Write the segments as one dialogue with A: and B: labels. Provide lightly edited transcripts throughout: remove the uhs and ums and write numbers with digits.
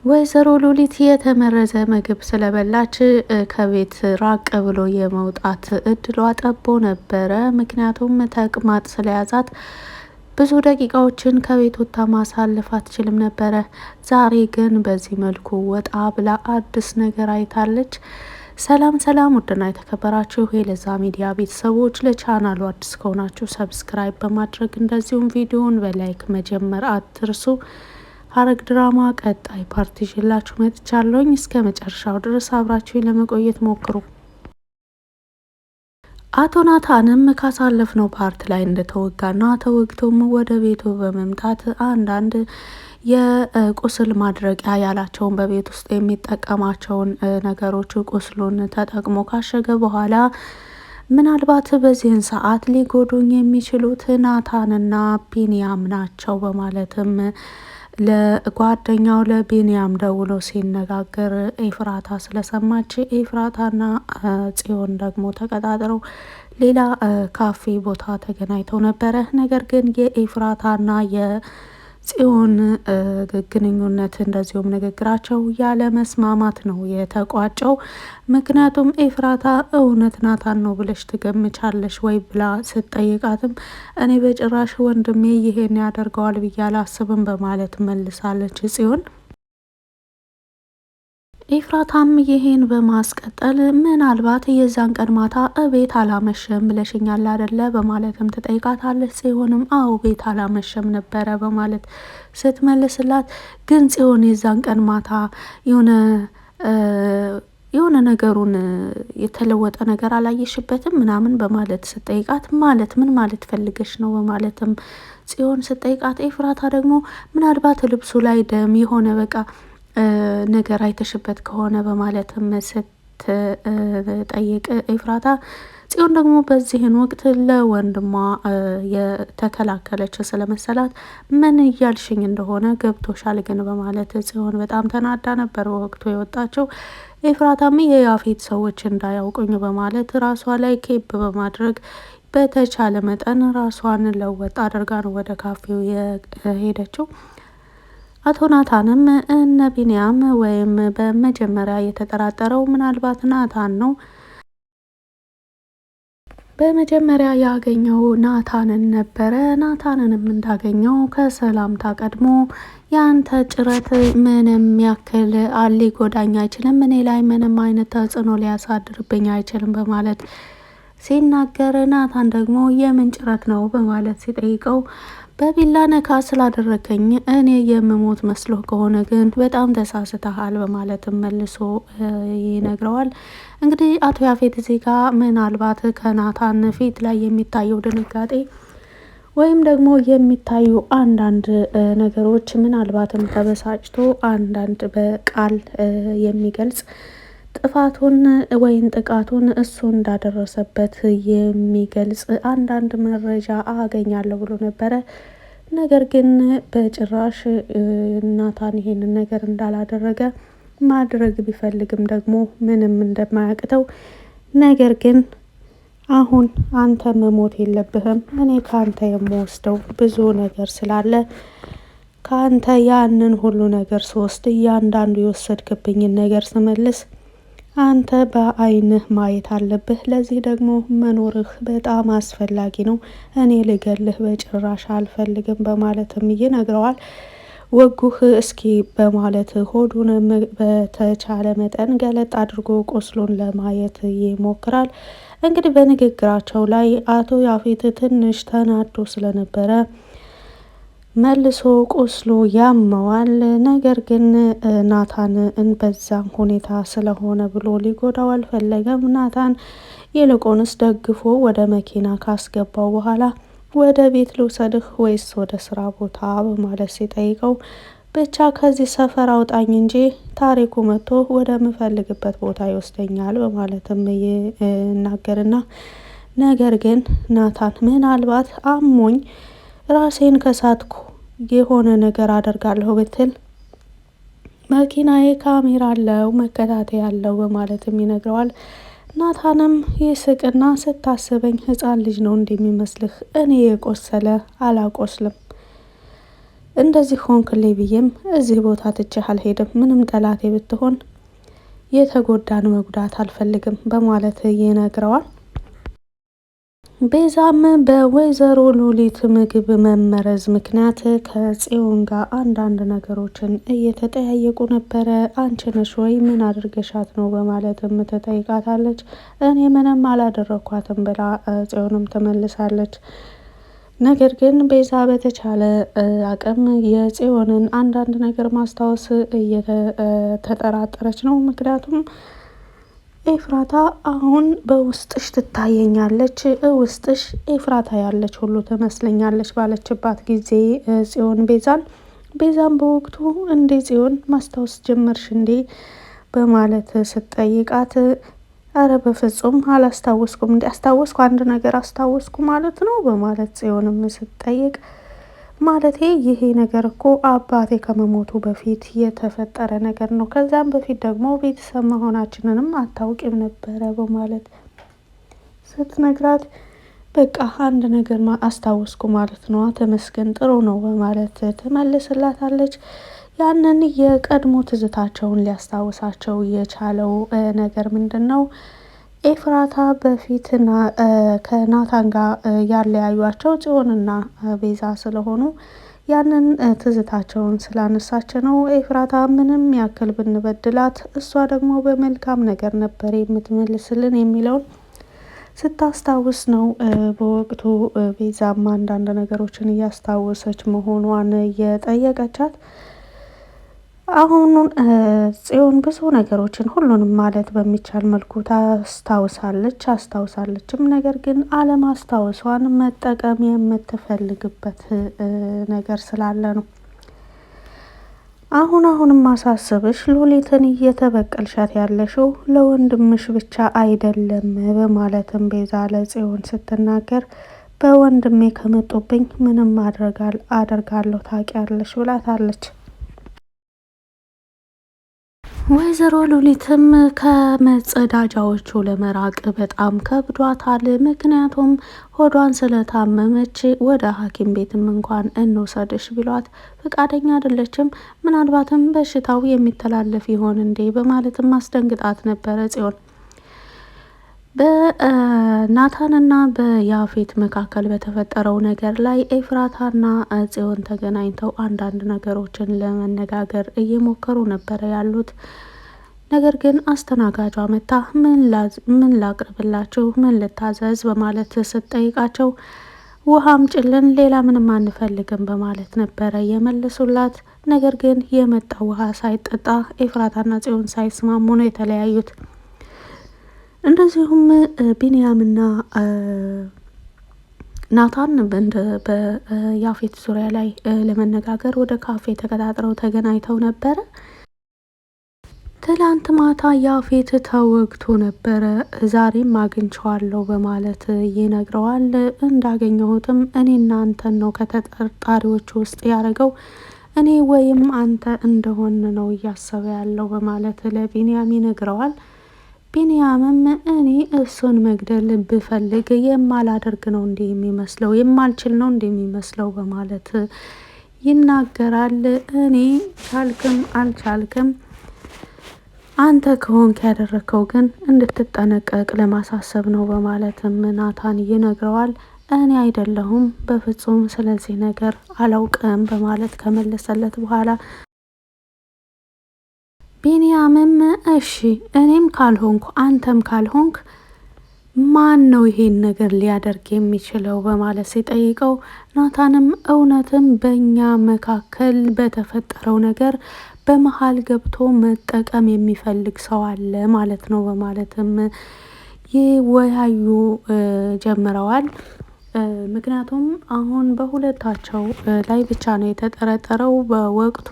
A: ወይዘሮ ሉሊት የተመረዘ ምግብ ስለበላች ከቤት ራቅ ብሎ የመውጣት እድሏ ጠቦ ነበረ። ምክንያቱም ተቅማጥ ስለያዛት ብዙ ደቂቃዎችን ከቤት ወጥታ ማሳለፍ አትችልም ነበረ። ዛሬ ግን በዚህ መልኩ ወጣ ብላ አዲስ ነገር አይታለች። ሰላም ሰላም! ውድና የተከበራችሁ የለዛ ሚዲያ ቤተሰቦች ለቻናሉ አዲስ ከሆናችሁ ሰብስክራይብ በማድረግ እንደዚሁም ቪዲዮውን በላይክ መጀመር አትርሱ። ሐረግ ድራማ ቀጣይ ፓርቲ ይዤላችሁ መጥቻለሁኝ። እስከ መጨረሻው ድረስ አብራችሁኝ ለመቆየት ሞክሩ። አቶ ናታንም ካሳለፍነው ፓርት ላይ እንደተወጋና ተወግቶም ወደ ቤቱ በመምጣት አንዳንድ የቁስል ማድረቂያ ያላቸውን በቤት ውስጥ የሚጠቀማቸውን ነገሮች ቁስሉን ተጠቅሞ ካሸገ በኋላ ምናልባት በዚህን ሰዓት ሊጎዱኝ የሚችሉት ናታንና ቢንያም ናቸው በማለትም ለጓደኛው ለቢንያም ደውሎ ሲነጋገር ኤፍራታ ስለሰማች ኤፍራታና ጽዮን ደግሞ ተቀጣጥረው ሌላ ካፌ ቦታ ተገናኝተው ነበረ። ነገር ግን የኤፍራታና የጽዮን ግንኙነት እንደዚሁም ንግግራቸው ያለ መስማማት ነው የተቋጨው። ምክንያቱም ኤፍራታ እውነት ናታን ነው ብለሽ ትገምቻለሽ ወይ ብላ ስትጠይቃትም እኔ በጭራሽ ወንድሜ ይሄን ያደርገዋል ብዬ አላስብም በማለት መልሳለች ጽዮን። ኤፍራታም ይሄን በማስቀጠል ምናልባት የዛን ቀን ማታ ቤት አላመሸም ብለሽኛል አይደለ በማለትም ትጠይቃታለች። ጽዮንም አዎ ቤት አላመሸም ነበረ በማለት ስትመልስላት፣ ግን ጽዮን የዛን ቀን ማታ የሆነ ነገሩን የተለወጠ ነገር አላየሽበትም ምናምን በማለት ስትጠይቃት፣ ማለት ምን ማለት ፈልገሽ ነው በማለትም ጽዮን ስትጠይቃት፣ ኤፍራታ ደግሞ ምናልባት ልብሱ ላይ ደም የሆነ በቃ ነገር አይተሽበት ከሆነ በማለትም ስትጠይቅ ኤፍራታ፣ ጽዮን ደግሞ በዚህን ወቅት ለወንድሟ የተከላከለች ስለመሰላት ምን እያልሽኝ እንደሆነ ገብቶሻል ግን በማለት ጽዮን በጣም ተናዳ ነበር ወቅቱ የወጣችው። ኤፍራታም የያፌት ሰዎች እንዳያውቁኝ በማለት ራሷ ላይ ኬፕ በማድረግ በተቻለ መጠን ራሷን ለወጥ አድርጋ ነው ወደ ካፌው የሄደችው። አቶ ናታንም እነ ቢንያም ወይም በመጀመሪያ የተጠራጠረው ምናልባት ናታን ነው። በመጀመሪያ ያገኘው ናታንን ነበረ። ናታንንም እንዳገኘው ከሰላምታ ቀድሞ ያንተ ጭረት ምንም ያክል ሊጎዳኝ አይችልም፣ እኔ ላይ ምንም አይነት ተጽዕኖ ሊያሳድርብኝ አይችልም በማለት ሲናገር፣ ናታን ደግሞ የምን ጭረት ነው በማለት ሲጠይቀው በቢላ ነካ ስላደረከኝ እኔ የምሞት መስሎ ከሆነ ግን በጣም ተሳስተሃል በማለትም መልሶ ይነግረዋል። እንግዲህ አቶ ያፌት እዚህ ጋር ምናልባት ከናታን ፊት ላይ የሚታየው ድንጋጤ ወይም ደግሞ የሚታዩ አንዳንድ ነገሮች ምናልባትም ተበሳጭቶ አንዳንድ በቃል የሚገልጽ ጥፋቱን ወይም ጥቃቱን እሱ እንዳደረሰበት የሚገልጽ አንዳንድ መረጃ አገኛለሁ ብሎ ነበረ። ነገር ግን በጭራሽ ናታን ይሄንን ነገር እንዳላደረገ ማድረግ ቢፈልግም ደግሞ ምንም እንደማያቅተው፣ ነገር ግን አሁን አንተ መሞት የለብህም፣ እኔ ከአንተ የምወስደው ብዙ ነገር ስላለ ከአንተ ያንን ሁሉ ነገር ስወስድ እያንዳንዱ የወሰድክብኝን ነገር ስመልስ አንተ በአይንህ ማየት አለብህ። ለዚህ ደግሞ መኖርህ በጣም አስፈላጊ ነው። እኔ ልገልህ በጭራሽ አልፈልግም በማለትም ይነግረዋል። ወጉህ እስኪ በማለት ሆዱን በተቻለ መጠን ገለጥ አድርጎ ቁስሉን ለማየት ይሞክራል። እንግዲህ በንግግራቸው ላይ አቶ ያፌት ትንሽ ተናዶ ስለነበረ መልሶ ቁስሉ ያመዋል። ነገር ግን ናታን በዛም ሁኔታ ስለሆነ ብሎ ሊጎዳው አልፈለገም። ናታን ይልቁንስ ደግፎ ወደ መኪና ካስገባው በኋላ ወደ ቤት ልውሰድህ ወይስ ወደ ስራ ቦታ በማለት ሲጠይቀው፣ ብቻ ከዚህ ሰፈር አውጣኝ እንጂ ታሪኩ መጥቶ ወደ ምፈልግበት ቦታ ይወስደኛል በማለትም ይናገርና፣ ነገር ግን ናታን ምናልባት አሞኝ ራሴን ከሳትኩ የሆነ ነገር አደርጋለሁ ብትል መኪናዬ ካሜራ አለው መከታተያ አለው በማለትም ይነግረዋል። ናታንም ይስቅና ስታስበኝ ህፃን ልጅ ነው እንደሚመስልህ፣ እኔ የቆሰለ አላቆስልም፣ እንደዚህ ሆንክልኝ ብዬም እዚህ ቦታ ትቼህ አልሄድም። ምንም ጠላቴ ብትሆን የተጎዳን መጉዳት አልፈልግም በማለት ይነግረዋል። ቤዛም በወይዘሮ ሉሊት ምግብ መመረዝ ምክንያት ከጽዮን ጋር አንዳንድ ነገሮችን እየተጠያየቁ ነበረ። አንቺ ነሽ ወይ ምን አድርገሻት ነው በማለትም ትጠይቃታለች። እኔ ምንም አላደረኳትም ብላ ጽዮንም ትመልሳለች። ነገር ግን ቤዛ በተቻለ አቅም የጽዮንን አንዳንድ ነገር ማስታወስ እየተጠራጠረች ነው። ምክንያቱም ኤፍራታ አሁን በውስጥሽ ትታየኛለች፣ ውስጥሽ ኤፍራታ ያለች ሁሉ ትመስለኛለች ባለችባት ጊዜ ጽዮን ቤዛን በወቅቱ እንዴ ጽዮን ማስታወስ ጀመርሽ እንዴ በማለት ስትጠይቃት አረ በፍጹም አላስታወስኩም፣ እንዲ አስታወስኩ አንድ ነገር አስታወስኩ ማለት ነው በማለት ጽዮንም ስትጠይቅ ማለቴ ይሄ ነገር እኮ አባቴ ከመሞቱ በፊት የተፈጠረ ነገር ነው። ከዛም በፊት ደግሞ ቤተሰብ መሆናችንንም አታውቂም ነበረ በማለት ስትነግራት በቃ አንድ ነገር አስታወስኩ ማለት ነው፣ ተመስገን ጥሩ ነው በማለት ትመልስላታለች። ያንን የቀድሞ ትዝታቸውን ሊያስታውሳቸው የቻለው ነገር ምንድን ነው? ኤፍራታ በፊት ከናታን ጋር ያለያዩቸው ጽዮንና ቤዛ ስለሆኑ ያንን ትዝታቸውን ስላነሳች ነው። ኤፍራታ ምንም ያክል ብንበድላት እሷ ደግሞ በመልካም ነገር ነበር የምትመልስልን የሚለውን ስታስታውስ ነው በወቅቱ ቤዛም አንዳንድ ነገሮችን እያስታወሰች መሆኗን የጠየቀቻት። አሁን ጽዮን ብዙ ነገሮችን ሁሉንም ማለት በሚቻል መልኩ አስታውሳለችም። ነገር ግን አለማስታወሷን መጠቀም የምትፈልግበት ነገር ስላለ ነው። አሁንም ማሳሰብሽ ሉሊትን እየተበቀልሻት ያለሽው ለወንድምሽ ብቻ አይደለም በማለትም ቤዛ ለጽዮን ስትናገር በወንድሜ ከመጡብኝ ምንም አደርጋለሁ ታውቂያለሽ ብላታለች። ወይዘሮ ሉሊትም ከመጸዳጃዎቹ ለመራቅ በጣም ከብዷታል። ምክንያቱም ሆዷን ስለታመመች ወደ ሐኪም ቤትም እንኳን እንውሰድሽ ቢሏት ፈቃደኛ አይደለችም። ምናልባትም በሽታው የሚተላለፍ ይሆን እንዴ በማለትም አስደንግጣት ነበረ ጽዮን። በናታንና በያፌት መካከል በተፈጠረው ነገር ላይ ኤፍራታና ጽዮን ተገናኝተው አንዳንድ ነገሮችን ለመነጋገር እየሞከሩ ነበረ ያሉት። ነገር ግን አስተናጋጇ መታ ምን ላቅርብላችሁ፣ ምን ልታዘዝ በማለት ስትጠይቃቸው ውሃ አምጪልን፣ ሌላ ምንም አንፈልግም በማለት ነበረ የመለሱላት። ነገር ግን የመጣው ውሃ ሳይጠጣ ኤፍራታና ጽዮን ሳይስማሙ ነው የተለያዩት። እንደዚሁም ቢንያምና ናታን በያፌት ዙሪያ ላይ ለመነጋገር ወደ ካፌ ተቀጣጥረው ተገናኝተው ነበረ። ትላንት ማታ ያፌት ተወግቶ ነበረ፣ ዛሬም አግኝቼዋለሁ በማለት ይነግረዋል። እንዳገኘሁትም እኔ እናንተን ነው ከተጠርጣሪዎች ውስጥ ያደረገው፣ እኔ ወይም አንተ እንደሆን ነው እያሰበ ያለው በማለት ለቢንያም ይነግረዋል። ቢንያምም እኔ እሱን መግደል ብፈልግ የማላደርግ ነው እንዲህ የሚመስለው፣ የማልችል ነው እንዲህ የሚመስለው በማለት ይናገራል። እኔ ቻልክም አልቻልክም አንተ ከሆንክ ያደረከው ግን እንድትጠነቀቅ ለማሳሰብ ነው በማለትም ናታን ይነግረዋል። እኔ አይደለሁም በፍጹም ስለዚህ ነገር አላውቅም በማለት ከመለሰለት በኋላ ቢንያምም እሺ እኔም ካልሆንኩ አንተም ካልሆንክ ማን ነው ይሄን ነገር ሊያደርግ የሚችለው በማለት ሲጠይቀው ናታንም እውነትም በእኛ መካከል በተፈጠረው ነገር በመሀል ገብቶ መጠቀም የሚፈልግ ሰው አለ ማለት ነው በማለትም ይወያዩ ጀምረዋል። ምክንያቱም አሁን በሁለታቸው ላይ ብቻ ነው የተጠረጠረው በወቅቱ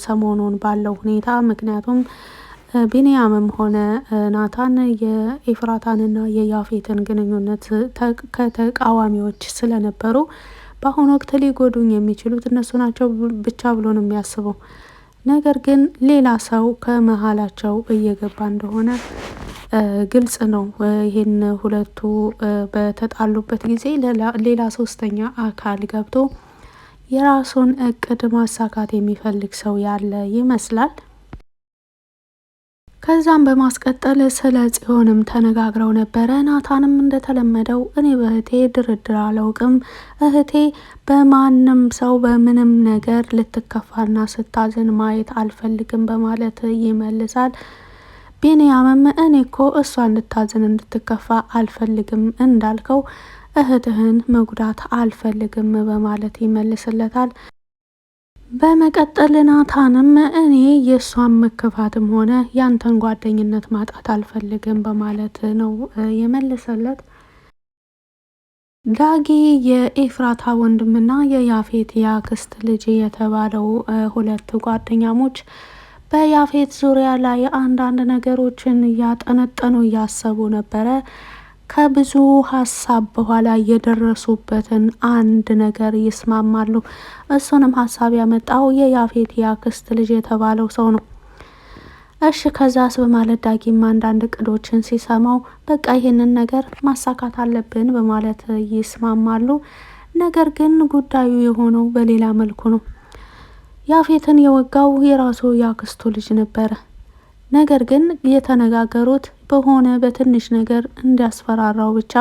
A: ሰሞኑን ባለው ሁኔታ። ምክንያቱም ቢንያምም ሆነ ናታን የኤፍራታንና የያፌትን ግንኙነት ከተቃዋሚዎች ስለነበሩ በአሁኑ ወቅት ሊጎዱኝ የሚችሉት እነሱ ናቸው ብቻ ብሎ ነው የሚያስበው። ነገር ግን ሌላ ሰው ከመሀላቸው እየገባ እንደሆነ ግልጽ ነው። ይህን ሁለቱ በተጣሉበት ጊዜ ሌላ ሶስተኛ አካል ገብቶ የራሱን እቅድ ማሳካት የሚፈልግ ሰው ያለ ይመስላል። ከዛም በማስቀጠል ስለ ጽዮንም ተነጋግረው ነበረ። ናታንም እንደተለመደው እኔ በእህቴ ድርድር አላውቅም፣ እህቴ በማንም ሰው በምንም ነገር ልትከፋና ስታዝን ማየት አልፈልግም በማለት ይመልሳል። ቢንያምም እኔ እኮ እሷ እንድታዝን እንድትከፋ አልፈልግም፣ እንዳልከው እህትህን መጉዳት አልፈልግም በማለት ይመልስለታል። በመቀጠል ናታንም እኔ የእሷን መከፋትም ሆነ ያንተን ጓደኝነት ማጣት አልፈልግም በማለት ነው የመለሰለት። ዳጊ የኤፍራታ ወንድምና የያፌት የአክስት ልጅ የተባለው ሁለት ጓደኛሞች በያፌት ዙሪያ ላይ አንዳንድ ነገሮችን እያጠነጠኑ እያሰቡ ነበረ። ከብዙ ሀሳብ በኋላ የደረሱበትን አንድ ነገር ይስማማሉ። እሱንም ሀሳብ ያመጣው የያፌት የአክስት ልጅ የተባለው ሰው ነው። እሺ ከዛስ በማለት ዳጊም አንዳንድ እቅዶችን ሲሰማው በቃ ይህንን ነገር ማሳካት አለብን በማለት ይስማማሉ። ነገር ግን ጉዳዩ የሆነው በሌላ መልኩ ነው። ያፌትን የወጋው የራሱ የአክስቱ ልጅ ነበረ። ነገር ግን የተነጋገሩት በሆነ በትንሽ ነገር እንዲያስፈራራው ብቻ።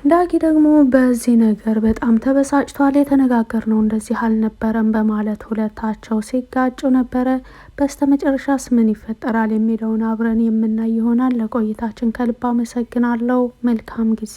A: ዳጊ ደግሞ በዚህ ነገር በጣም ተበሳጭቷል። የተነጋገርነው እንደዚህ አልነበረም በማለት ሁለታቸው ሲጋጩ ነበረ። በስተመጨረሻስ ምን ይፈጠራል የሚለውን አብረን የምናይ ይሆናል። ለቆይታችን ከልብ አመሰግናለሁ። መልካም ጊዜ